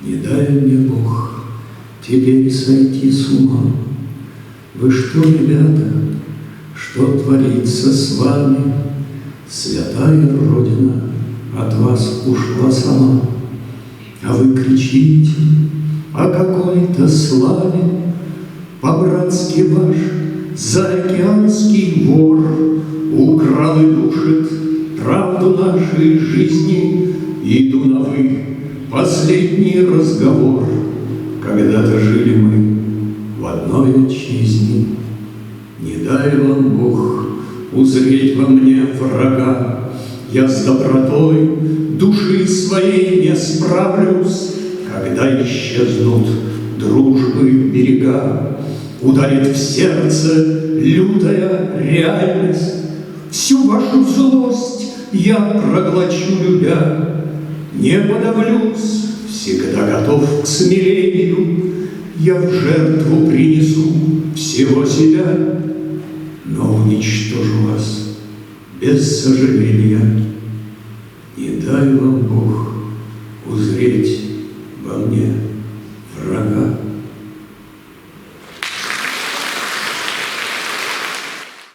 Не дай мне, Бог, теперь сойти с ума. Вы что, ребята, что творится с вами? Святая Родина от вас ушла сама, а вы кричите о какой-то славе. По-братски ваш заокеанский вор украл и душит правду нашей жизни. Иду на «вы» последний разговор. Когда-то жили мы в одной отчизне. Не дай вам, Бог, узреть во мне врага. Я с добротой души своей не справлюсь, когда исчезнут дружбы берега. Ударит в сердце лютая реальность. Всю вашу злость я проглочу, любя. Не подавлюсь, всегда готов к смирению. Я в жертву принесу всего себя, но уничтожу вас без сожаления. Не дай вам, Бог, узреть